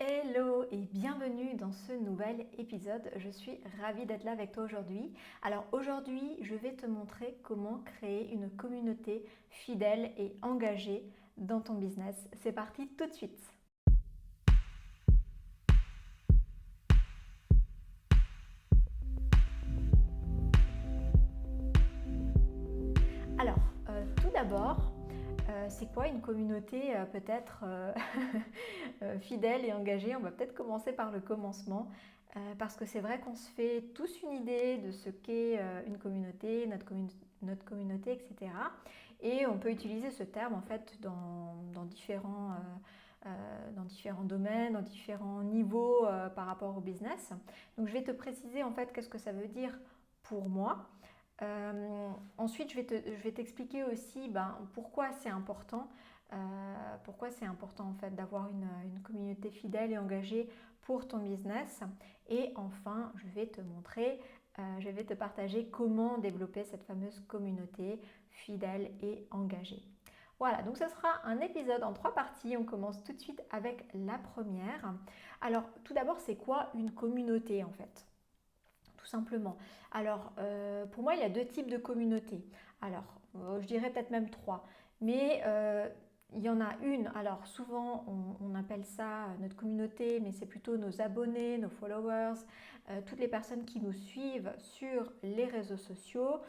Hello et bienvenue dans ce nouvel épisode. Je suis ravie d'être là avec toi aujourd'hui. Alors aujourd'hui, je vais te montrer comment créer une communauté fidèle et engagée dans ton business. C'est parti tout de suite. Alors, tout d'abord, c'est quoi une communauté peut-être fidèle et engagée? On va peut-être commencer par le commencement parce que c'est vrai qu'on se fait tous une idée de ce qu'est une communauté, notre communauté, etc. Et on peut utiliser ce terme en fait dans différents domaines, dans différents niveaux par rapport au business. Donc je vais te préciser en fait qu'est-ce que ça veut dire pour moi. Ensuite, je vais t'expliquer aussi pourquoi c'est important en fait d'avoir une communauté fidèle et engagée pour ton business. Et enfin, je vais te partager comment développer cette fameuse communauté fidèle et engagée. Voilà, donc ce sera un épisode en 3 parties. On commence tout de suite avec la première. Alors, tout d'abord, c'est quoi une communauté en fait? Tout simplement. Alors, pour moi, il y a deux types de communautés. Alors, je dirais peut-être même trois. Mais il y en a une. Alors, souvent, on appelle ça notre communauté, mais c'est plutôt nos abonnés, nos followers, toutes les personnes qui nous suivent sur les réseaux sociaux.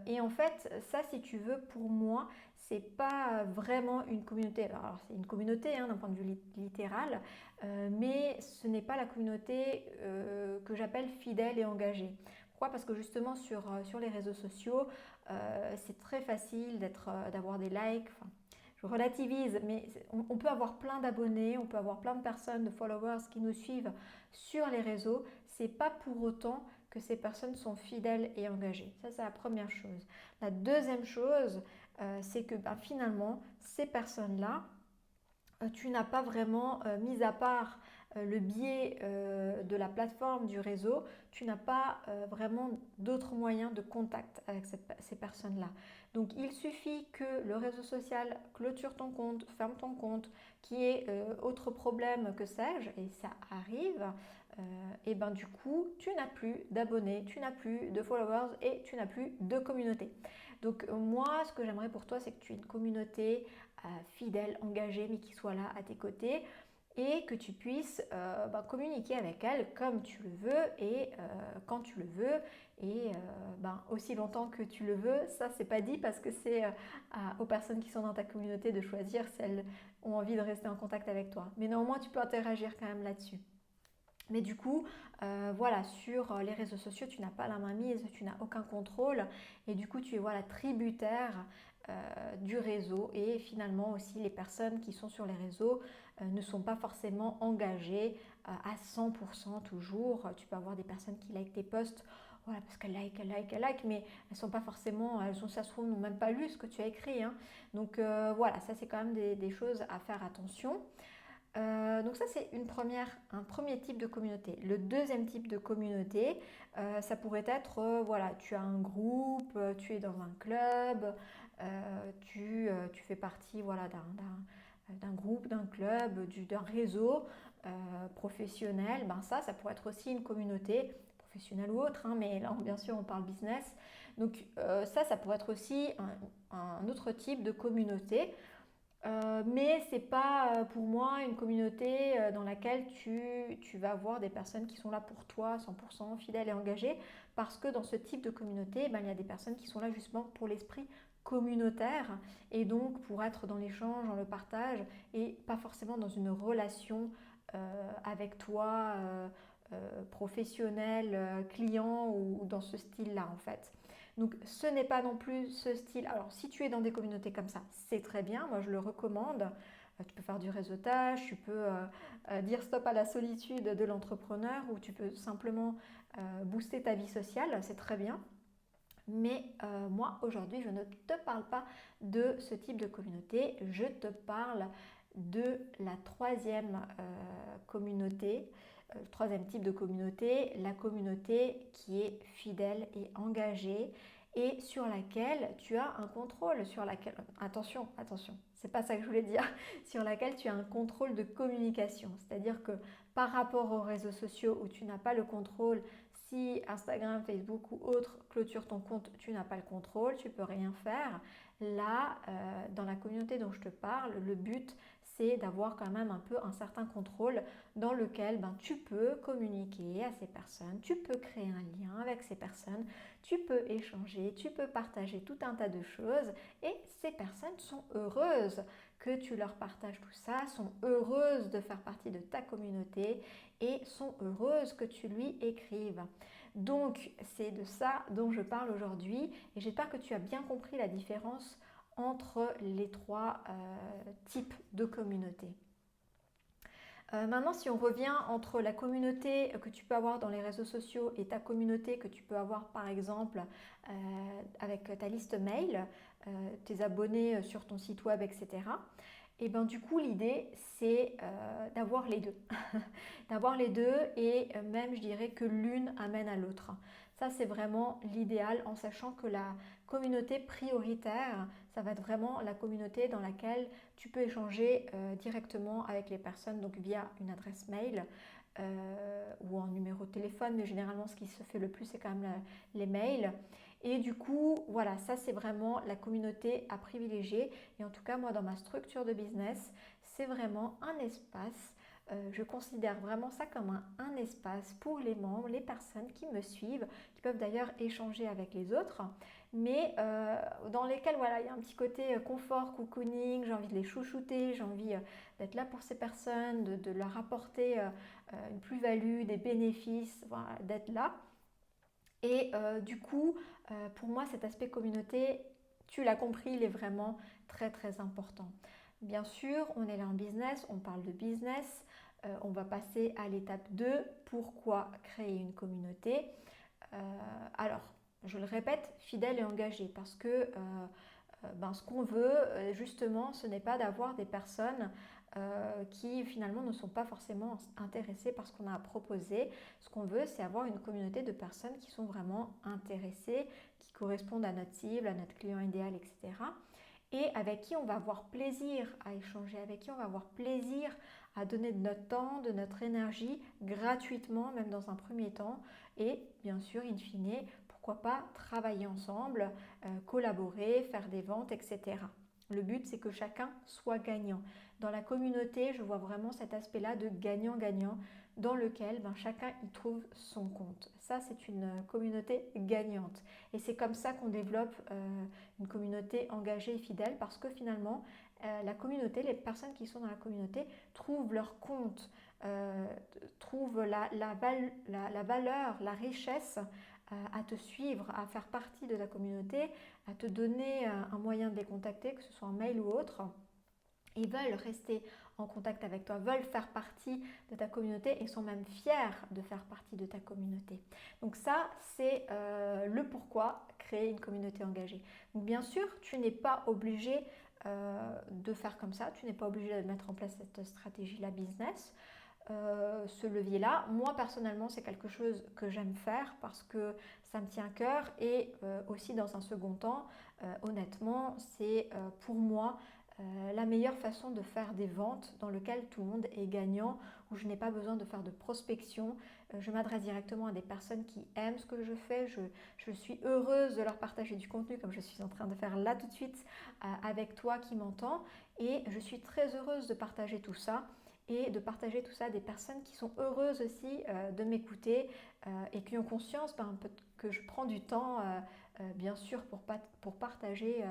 Et en fait, ça, si tu veux, pour moi, c'est pas vraiment une communauté. Alors, c'est une communauté d'un point de vue littéral, mais ce n'est pas la communauté que j'appelle fidèle et engagée. Pourquoi? Parce que justement, sur les réseaux sociaux, c'est très facile d'avoir des likes. Enfin, je relativise, mais on peut avoir plein d'abonnés, on peut avoir plein de personnes, de followers qui nous suivent sur les réseaux. C'est pas pour autant que ces personnes sont fidèles et engagées. Ça, c'est la première chose. La deuxième chose, c'est que finalement, ces personnes-là, tu n'as pas vraiment, mis à part le biais de la plateforme, du réseau, tu n'as pas vraiment d'autres moyens de contact avec ces personnes-là. Donc il suffit que le réseau social clôture ton compte, ferme ton compte, qu'il y ait autre problème que sais-je, et ça arrive, et ben du coup, tu n'as plus d'abonnés, tu n'as plus de followers et tu n'as plus de communauté. Donc moi, ce que j'aimerais pour toi, c'est que tu aies une communauté fidèle, engagée, mais qui soit là à tes côtés et que tu puisses communiquer avec elle comme tu le veux et quand tu le veux et aussi longtemps que tu le veux. Ça, c'est pas dit parce que c'est aux personnes qui sont dans ta communauté de choisir si elles ont envie de rester en contact avec toi. Mais néanmoins, tu peux interagir quand même là-dessus. Mais du coup, voilà, sur les réseaux sociaux, tu n'as pas la main mise, tu n'as aucun contrôle et du coup, tu es voilà, tributaire du réseau et finalement aussi les personnes qui sont sur les réseaux ne sont pas forcément engagées à 100% toujours. Tu peux avoir des personnes qui likent tes posts, voilà, parce qu'elles like, mais elles sont pas forcément, ça se trouve, n'ont même pas lu ce que tu as écrit, hein. Donc voilà, ça c'est quand même des choses à faire attention. Donc ça c'est un premier type de communauté. Le deuxième type de communauté, ça pourrait être, voilà, tu as un groupe, tu es dans un club, tu fais partie voilà, d'un groupe, d'un club, d'un réseau professionnel. Ben ça pourrait être aussi une communauté professionnelle ou autre, hein, mais là bien sûr on parle business. Donc ça pourrait être aussi un autre type de communauté. Mais c'est pas pour moi une communauté dans laquelle tu vas avoir des personnes qui sont là pour toi 100% fidèles et engagées parce que dans ce type de communauté, il y a des personnes qui sont là justement pour l'esprit communautaire et donc pour être dans l'échange, dans le partage et pas forcément dans une relation avec toi professionnel, client ou dans ce style-là en fait. Donc ce n'est pas non plus ce style. Alors si tu es dans des communautés comme ça, c'est très bien, moi je le recommande. Tu peux faire du réseautage, tu peux dire stop à la solitude de l'entrepreneur ou tu peux simplement booster ta vie sociale, c'est très bien. Mais moi aujourd'hui je ne te parle pas de ce type de communauté, je te parle de la troisième communauté, le troisième type de communauté, la communauté qui est fidèle et engagée et sur laquelle tu as un contrôle, attention, c'est pas ça que je voulais dire, sur laquelle tu as un contrôle de communication. C'est-à-dire que par rapport aux réseaux sociaux où tu n'as pas le contrôle, si Instagram, Facebook ou autre clôture ton compte, tu n'as pas le contrôle, tu peux rien faire. Là, dans la communauté dont je te parle, le but, c'est d'avoir quand même un peu un certain contrôle dans lequel tu peux communiquer à ces personnes, tu peux créer un lien avec ces personnes, tu peux échanger, tu peux partager tout un tas de choses et ces personnes sont heureuses que tu leur partages tout ça, sont heureuses de faire partie de ta communauté et sont heureuses que tu lui écrives. Donc c'est de ça dont je parle aujourd'hui et j'espère que tu as bien compris la différence entre les trois types de communautés. Maintenant, si on revient entre la communauté que tu peux avoir dans les réseaux sociaux et ta communauté que tu peux avoir par exemple avec ta liste mail, tes abonnés sur ton site web, etc. Et bien du coup, l'idée, c'est d'avoir les deux. D'avoir les deux et même, je dirais que l'une amène à l'autre. Ça, c'est vraiment l'idéal en sachant que la communauté prioritaire, ça va être vraiment la communauté dans laquelle tu peux échanger directement avec les personnes, donc via une adresse mail ou un numéro de téléphone, mais généralement, ce qui se fait le plus, c'est quand même les mails. Et du coup, voilà, ça c'est vraiment la communauté à privilégier. Et en tout cas, moi, dans ma structure de business, c'est vraiment un espace. Je considère vraiment ça comme un espace pour les membres, les personnes qui me suivent, qui peuvent d'ailleurs échanger avec les autres, mais dans lesquels voilà, il y a un petit côté confort, cocooning, j'ai envie de les chouchouter, j'ai envie d'être là pour ces personnes, de leur apporter une plus-value, des bénéfices, voilà, d'être là. Et du coup, pour moi, cet aspect communauté, tu l'as compris, il est vraiment très très important. Bien sûr, on est là en business, on parle de business, on va passer à l'étape 2, pourquoi créer une communauté. Alors, je le répète, fidèle et engagé, parce que ce qu'on veut, justement, ce n'est pas d'avoir des personnes qui finalement ne sont pas forcément intéressées par ce qu'on a à proposer. Ce qu'on veut, c'est avoir une communauté de personnes qui sont vraiment intéressées, qui correspondent à notre cible, à notre client idéal, etc. Et avec qui on va avoir plaisir à échanger, avec qui on va avoir plaisir à donner de notre temps, de notre énergie gratuitement, même dans un premier temps. Et bien sûr, in fine, pourquoi pas travailler ensemble, collaborer, faire des ventes, etc. Le but, c'est que chacun soit gagnant. Dans la communauté, je vois vraiment cet aspect-là de gagnant-gagnant dans lequel chacun y trouve son compte. Ça, c'est une communauté gagnante. Et c'est comme ça qu'on développe une communauté engagée et fidèle parce que finalement, la communauté, les personnes qui sont dans la communauté trouvent leur compte, trouvent la valeur, la richesse à te suivre, à faire partie de la communauté, à te donner un moyen de les contacter, que ce soit en mail ou autre. Ils veulent rester en contact avec toi, veulent faire partie de ta communauté et sont même fiers de faire partie de ta communauté. Donc ça, c'est le pourquoi créer une communauté engagée. Donc bien sûr, tu n'es pas obligé de faire comme ça, tu n'es pas obligé de mettre en place cette stratégie-là business. Ce levier-là. Moi, personnellement, c'est quelque chose que j'aime faire parce que ça me tient à cœur et aussi dans un second temps, honnêtement, c'est pour moi la meilleure façon de faire des ventes dans lequel tout le monde est gagnant, où je n'ai pas besoin de faire de prospection. Je m'adresse directement à des personnes qui aiment ce que je fais. Je suis heureuse de leur partager du contenu comme je suis en train de faire là tout de suite avec toi qui m'entends. Et je suis très heureuse de partager tout ça et de partager tout ça à des personnes qui sont heureuses aussi de m'écouter et qui ont conscience que je prends du temps, bien sûr, pour partager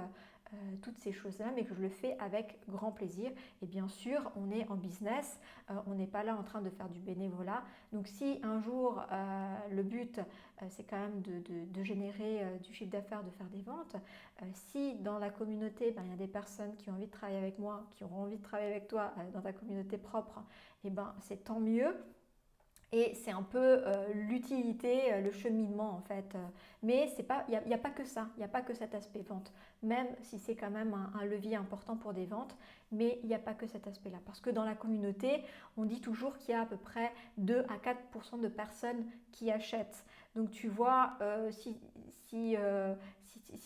toutes ces choses-là, mais que je le fais avec grand plaisir. Et bien sûr, on est en business, on n'est pas là en train de faire du bénévolat. Donc si un jour, le but, c'est quand même de générer du chiffre d'affaires, de faire des ventes, si dans la communauté, il y a des personnes qui ont envie de travailler avec moi, qui auront envie de travailler avec toi dans ta communauté propre, et c'est tant mieux. Et c'est un peu l'utilité, le cheminement en fait. Mais il n'y a pas que ça, il n'y a pas que cet aspect vente. Même si c'est quand même un levier important pour des ventes, mais il n'y a pas que cet aspect-là. Parce que dans la communauté, on dit toujours qu'il y a à peu près 2 à 4% de personnes qui achètent. Donc tu vois, si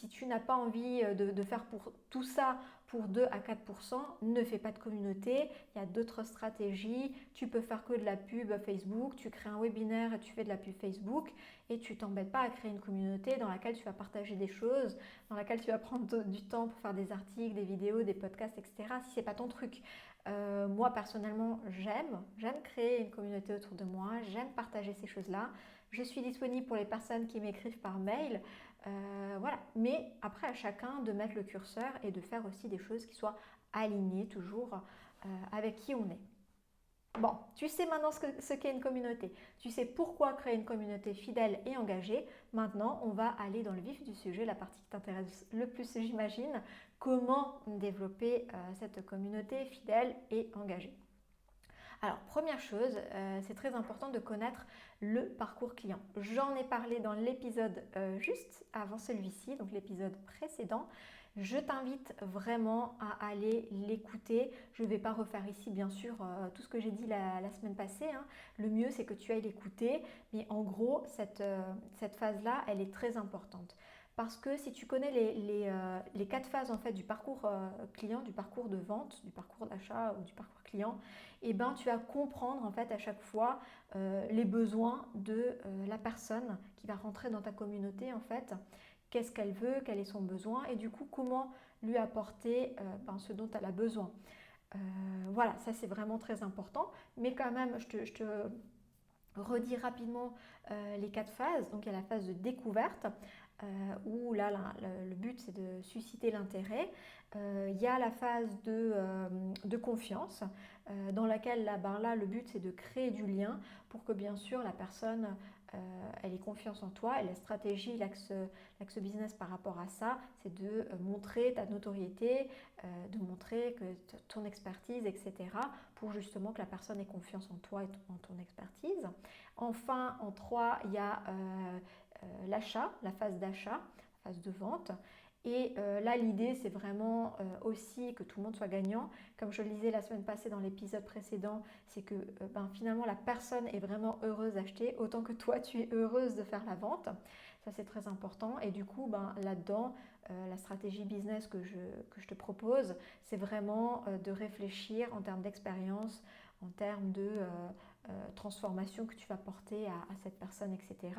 tu n'as pas envie de faire pour tout ça pour 2 à 4%, ne fais pas de communauté. Il y a d'autres stratégies. Tu peux faire que de la pub Facebook. Tu crées un webinaire et tu fais de la pub Facebook. Et tu t'embêtes pas à créer une communauté dans laquelle tu vas partager des choses, dans laquelle tu vas prendre du temps pour faire des articles, des vidéos, des podcasts, etc. Si ce n'est pas ton truc. Moi, personnellement, j'aime créer une communauté autour de moi. J'aime partager ces choses-là. Je suis disponible pour les personnes qui m'écrivent par mail. Voilà. Mais après, à chacun de mettre le curseur et de faire aussi des choses qui soient alignées toujours avec qui on est. Bon, tu sais maintenant ce qu'est une communauté. Tu sais pourquoi créer une communauté fidèle et engagée. Maintenant, on va aller dans le vif du sujet, la partie qui t'intéresse le plus, j'imagine. Comment développer cette communauté fidèle et engagée. Alors, première chose, c'est très important de connaître le parcours client. J'en ai parlé dans l'épisode juste avant celui-ci, donc l'épisode précédent. Je t'invite vraiment à aller l'écouter. Je ne vais pas refaire ici, bien sûr, tout ce que j'ai dit la semaine passée. Hein. Le mieux, c'est que tu ailles l'écouter. Mais en gros, cette phase-là, elle est très importante. Parce que si tu connais les 4 phases en fait, du parcours client, du parcours de vente, du parcours d'achat ou du parcours client, eh ben, tu vas comprendre en fait, à chaque fois les besoins de la personne qui va rentrer dans ta communauté en fait. Qu'est-ce qu'elle veut, quel est son besoin et du coup comment lui apporter ce dont elle a besoin. Voilà, ça c'est vraiment très important. Mais quand même, je te redis rapidement les 4 phases. Donc il y a la phase de découverte où là le but c'est de susciter l'intérêt. Il y a la phase de confiance dans laquelle là, le but c'est de créer du lien pour que bien sûr la personne elle ait confiance en toi et la stratégie, l'axe business par rapport à ça, c'est de montrer ta notoriété, de montrer que ton expertise, etc. pour justement que la personne ait confiance en toi et en ton expertise. Enfin, en 3, il y a l'achat, la phase d'achat, la phase de vente. Et là, l'idée, c'est vraiment aussi que tout le monde soit gagnant. Comme je le disais la semaine passée dans l'épisode précédent, c'est que finalement, la personne est vraiment heureuse d'acheter, autant que toi, tu es heureuse de faire la vente. Ça, c'est très important. Et du coup, là-dedans, la stratégie business que je te propose, c'est vraiment de réfléchir en termes d'expérience, en termes de transformation que tu vas porter à cette personne, etc.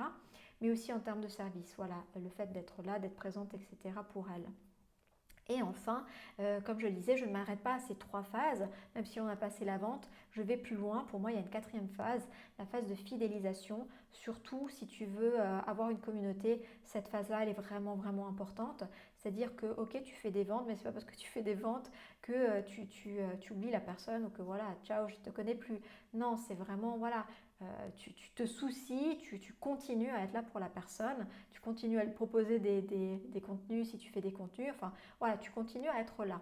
Mais aussi en termes de service, voilà, le fait d'être là, d'être présente, etc. pour elle. Et enfin, comme je le disais, je ne m'arrête pas à ces 3 phases, même si on a passé la vente, je vais plus loin. Pour moi, il y a une 4e phase, la phase de fidélisation. Surtout si tu veux avoir une communauté, cette phase-là, elle est vraiment, vraiment importante. C'est-à-dire que, ok, tu fais des ventes, mais ce n'est pas parce que tu fais des ventes que tu oublies la personne ou que voilà, ciao, je ne te connais plus. Non, c'est vraiment, voilà, tu te soucies, tu continues à être là pour la personne, tu continues à lui proposer des contenus si tu fais des contenus, enfin voilà, tu continues à être là.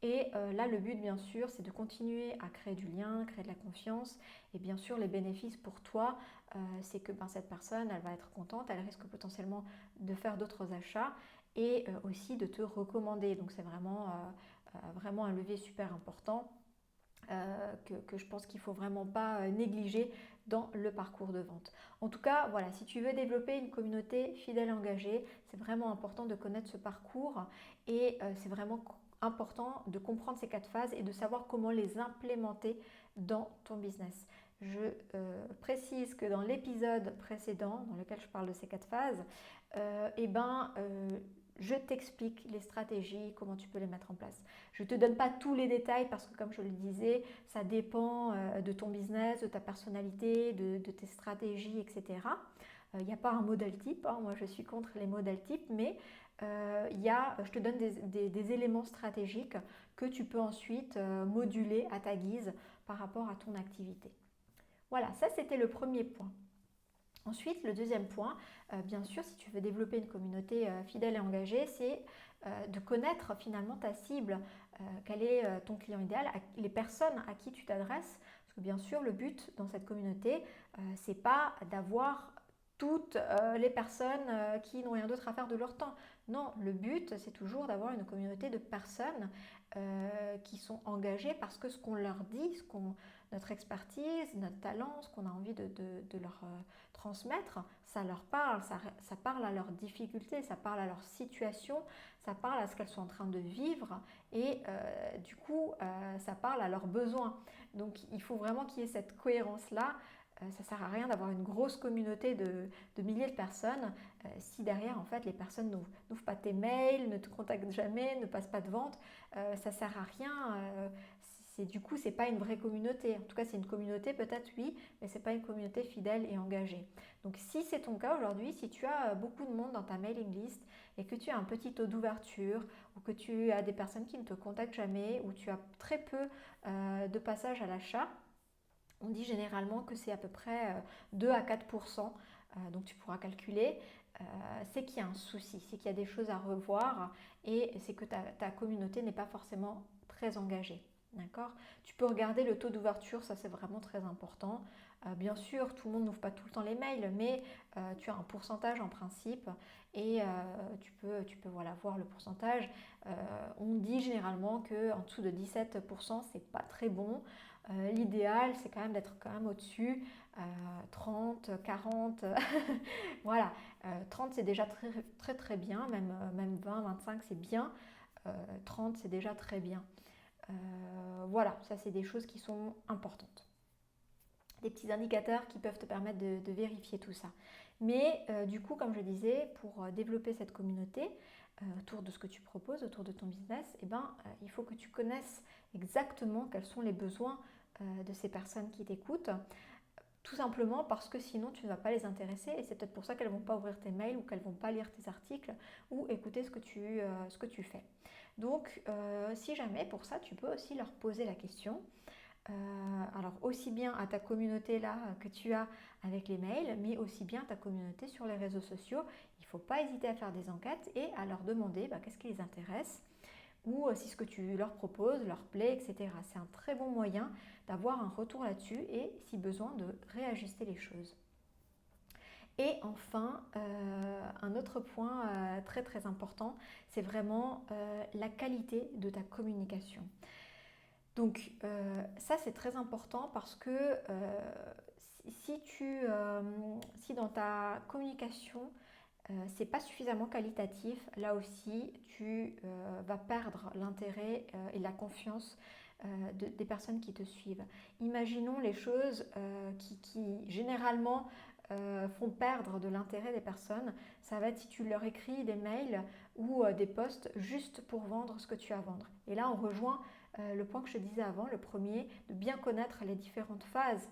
Et là, le but, bien sûr, c'est de continuer à créer du lien, créer de la confiance. Et bien sûr, les bénéfices pour toi, c'est que cette personne, elle va être contente, elle risque potentiellement de faire d'autres achats et aussi de te recommander. Donc, c'est vraiment un levier super important que je pense qu'il ne faut vraiment pas négliger dans le parcours de vente. En tout cas, voilà, si tu veux développer une communauté fidèle et engagée, c'est vraiment important de connaître ce parcours et c'est vraiment important de comprendre ces 4 phases et de savoir comment les implémenter dans ton business. Je précise que dans l'épisode précédent, dans lequel je parle de ces 4 phases, je t'explique les stratégies, comment tu peux les mettre en place. Je ne te donne pas tous les détails parce que comme je le disais, ça dépend de ton business, de ta personnalité, de tes stratégies, etc. Il n'y a pas un modèle type, hein. Moi je suis contre les modèles types, mais je te donne des éléments stratégiques que tu peux ensuite moduler à ta guise par rapport à ton activité. Voilà, ça c'était le premier point. Ensuite, le deuxième point, bien sûr, si tu veux développer une communauté fidèle et engagée, c'est de connaître finalement ta cible, quel est ton client idéal, les personnes à qui tu t'adresses. Parce que bien sûr, le but dans cette communauté, c'est pas d'avoir toutes les personnes qui n'ont rien d'autre à faire de leur temps. Non, le but, c'est toujours d'avoir une communauté de personnes qui sont engagées parce que ce qu'on leur dit, notre expertise, notre talent, ce qu'on a envie de leur transmettre, ça leur parle, ça parle à leurs difficultés, ça parle à leur situation, ça parle à ce qu'elles sont en train de vivre et du coup, ça parle à leurs besoins. Donc, il faut vraiment qu'il y ait cette cohérence-là. Ça ne sert à rien d'avoir une grosse communauté de milliers de personnes si derrière, en fait, les personnes n'ouvrent pas tes mails, ne te contactent jamais, ne passent pas de vente. Ça ne sert à rien. Du coup, ce n'est pas une vraie communauté. En tout cas, c'est une communauté peut-être, oui, mais ce n'est pas une communauté fidèle et engagée. Donc, si c'est ton cas aujourd'hui, si tu as beaucoup de monde dans ta mailing list et que tu as un petit taux d'ouverture ou que tu as des personnes qui ne te contactent jamais ou tu as très peu de passages à l'achat, on dit généralement que c'est à peu près 2 à 4%, donc tu pourras calculer, c'est qu'il y a un souci, c'est qu'il y a des choses à revoir et c'est que ta communauté n'est pas forcément très engagée. D'accord ? Tu peux regarder le taux d'ouverture, ça c'est vraiment très important. Bien sûr, tout le monde n'ouvre pas tout le temps les mails, mais tu as un pourcentage en principe et tu peux voilà, voir le pourcentage. On dit généralement qu'en dessous de 17%, c'est pas très bon. L'idéal, c'est quand même d'être quand même au-dessus, 30, 40, voilà, 30 c'est déjà très très très bien, même 20, 25 c'est bien, 30 c'est déjà très bien. Voilà, ça c'est des choses qui sont importantes. Des petits indicateurs qui peuvent te permettre de vérifier tout ça. Mais du coup, comme je disais, pour développer cette communauté autour de ce que tu proposes, autour de ton business, il faut que tu connaisses exactement quels sont les besoins de ces personnes qui t'écoutent. Tout simplement parce que sinon tu ne vas pas les intéresser et c'est peut-être pour ça qu'elles ne vont pas ouvrir tes mails ou qu'elles ne vont pas lire tes articles ou écouter ce que tu fais. Donc si jamais pour ça tu peux aussi leur poser la question. Alors aussi bien à ta communauté là que tu as avec les mails, mais aussi bien à ta communauté sur les réseaux sociaux. Il ne faut pas hésiter à faire des enquêtes et à leur demander qu'est-ce qui les intéresse ou si ce que tu leur proposes leur plaît, etc. C'est un très bon moyen d'avoir un retour là-dessus et si besoin de réajuster les choses. Et enfin, un autre point très très important, c'est vraiment la qualité de ta communication. Donc ça c'est très important parce que si dans ta communication c'est pas suffisamment qualitatif, là aussi tu vas perdre l'intérêt et la confiance des personnes qui te suivent. Imaginons les choses qui généralement font perdre de l'intérêt des personnes. Ça va être si tu leur écris des mails ou des posts juste pour vendre ce que tu as à vendre. Et là on rejoint le point que je te disais avant, le premier, de bien connaître les différentes phases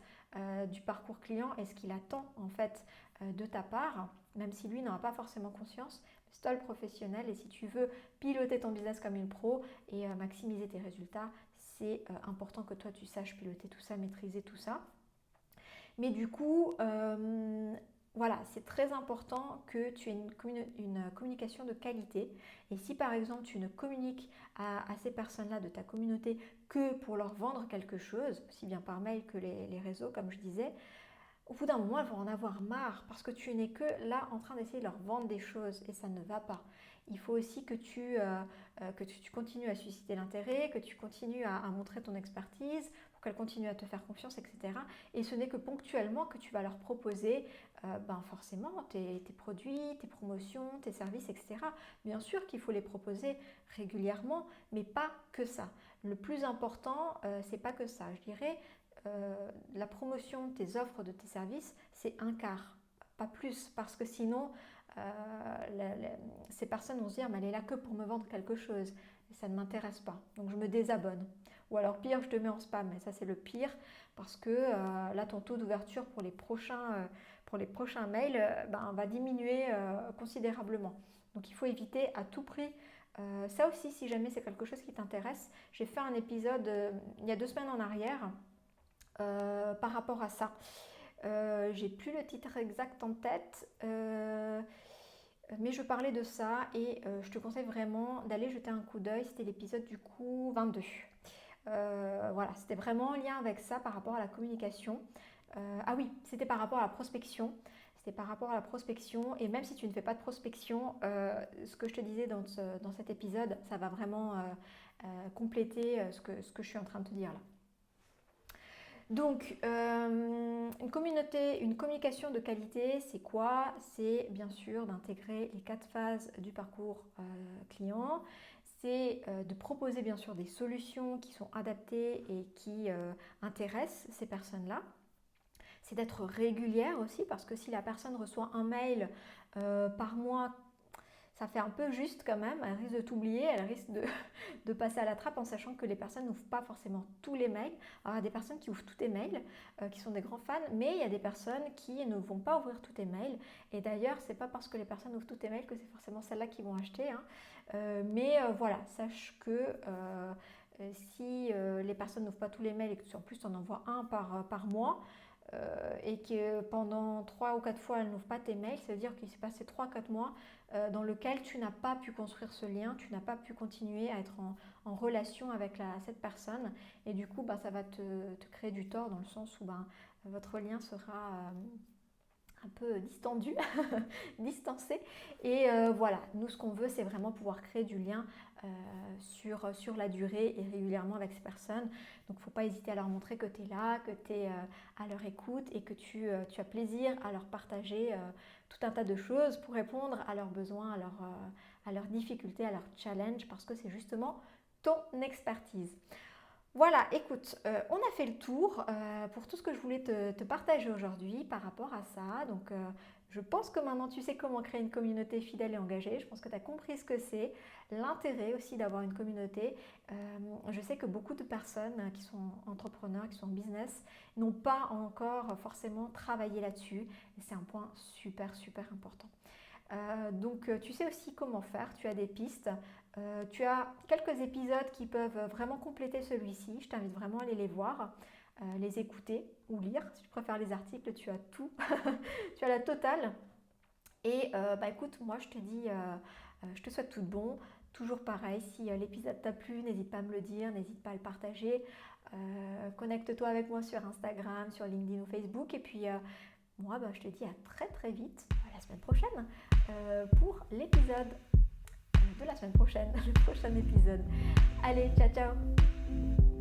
du parcours client et ce qu'il attend en fait de ta part, même si lui n'en a pas forcément conscience. C'est toi le professionnel et si tu veux piloter ton business comme une pro et maximiser tes résultats, c'est important que toi tu saches piloter tout ça, maîtriser tout ça. Mais du coup, voilà, c'est très important que tu aies une communication de qualité. Et si par exemple tu ne communiques à ces personnes-là de ta communauté que pour leur vendre quelque chose, aussi bien par mail que les réseaux, comme je disais, au bout d'un moment, elles vont en avoir marre parce que tu n'es que là en train d'essayer de leur vendre des choses et ça ne va pas. Il faut aussi que tu continues à susciter l'intérêt, que tu continues à montrer ton expertise pour qu'elles continuent à te faire confiance, etc. Et ce n'est que ponctuellement que tu vas leur proposer forcément tes produits, tes promotions, tes services, etc. Bien sûr qu'il faut les proposer régulièrement, mais pas que ça. Le plus important, c'est pas que ça. Je dirais, la promotion de tes offres, de tes services, c'est un quart, pas plus, parce que sinon, ces personnes vont se dire, mais elle est là que pour me vendre quelque chose, et ça ne m'intéresse pas, donc je me désabonne. Ou alors pire, je te mets en spam, mais ça c'est le pire, parce que là, ton taux d'ouverture pour les prochains mails va diminuer considérablement. Donc il faut éviter à tout prix. Ça aussi, si jamais c'est quelque chose qui t'intéresse, j'ai fait un épisode il y a 2 semaines en arrière, par rapport à ça. J'ai plus le titre exact en tête, mais je parlais de ça et je te conseille vraiment d'aller jeter un coup d'œil. C'était l'épisode du coup 22. Voilà, c'était vraiment en lien avec ça par rapport à la communication. Ah oui, c'était par rapport à la prospection. C'était par rapport à la prospection et même si tu ne fais pas de prospection, ce que je te disais dans cet épisode, ça va vraiment compléter ce que je suis en train de te dire là. Donc, une communication de qualité, c'est quoi? C'est bien sûr d'intégrer les 4 phases du parcours client. C'est de proposer bien sûr des solutions qui sont adaptées et qui intéressent ces personnes-là. C'est d'être régulière aussi parce que si la personne reçoit un mail par mois, ça fait un peu juste quand même, elle risque de t'oublier, elle risque de passer à la trappe en sachant que les personnes n'ouvrent pas forcément tous les mails. Alors il y a des personnes qui ouvrent tous tes mails, qui sont des grands fans, mais il y a des personnes qui ne vont pas ouvrir tous tes mails. Et d'ailleurs, c'est pas parce que les personnes ouvrent tous tes mails que c'est forcément celles-là qui vont acheter. Mais voilà, sache que si les personnes n'ouvrent pas tous les mails et que en plus tu en envoies un par mois, et que pendant 3 ou 4 fois elle n'ouvre pas tes mails, ça veut dire qu'il s'est passé 3-4 mois dans lequel tu n'as pas pu construire ce lien, tu n'as pas pu continuer à être en relation avec cette personne et du coup ça va te créer du tort dans le sens où votre lien sera un peu distendu, distancé et voilà, nous ce qu'on veut c'est vraiment pouvoir créer du lien sur la durée et régulièrement avec ces personnes. Donc il ne faut pas hésiter à leur montrer que tu es là, que tu es à leur écoute et que tu as plaisir à leur partager tout un tas de choses pour répondre à leurs besoins, à leurs difficultés, à leurs challenges parce que c'est justement ton expertise. Voilà, écoute, on a fait le tour pour tout ce que je voulais te partager aujourd'hui par rapport à ça. Donc, je pense que maintenant tu sais comment créer une communauté fidèle et engagée. Je pense que tu as compris ce que c'est, l'intérêt aussi d'avoir une communauté. Je sais que beaucoup de personnes qui sont entrepreneurs, qui sont en business, n'ont pas encore forcément travaillé là-dessus. Et c'est un point super, super important. Donc tu sais aussi comment faire, tu as des pistes, tu as quelques épisodes qui peuvent vraiment compléter celui-ci, je t'invite vraiment à aller les voir, les écouter ou lire, si tu préfères les articles, tu as tout, tu as la totale. Et écoute, moi je te dis, je te souhaite tout de bon, toujours pareil, si l'épisode t'a plu, n'hésite pas à me le dire, n'hésite pas à le partager, connecte-toi avec moi sur Instagram, sur LinkedIn ou Facebook, et puis moi je te dis à très très vite, la semaine prochaine, pour l'épisode de la semaine prochaine, le prochain épisode. Allez, ciao ciao!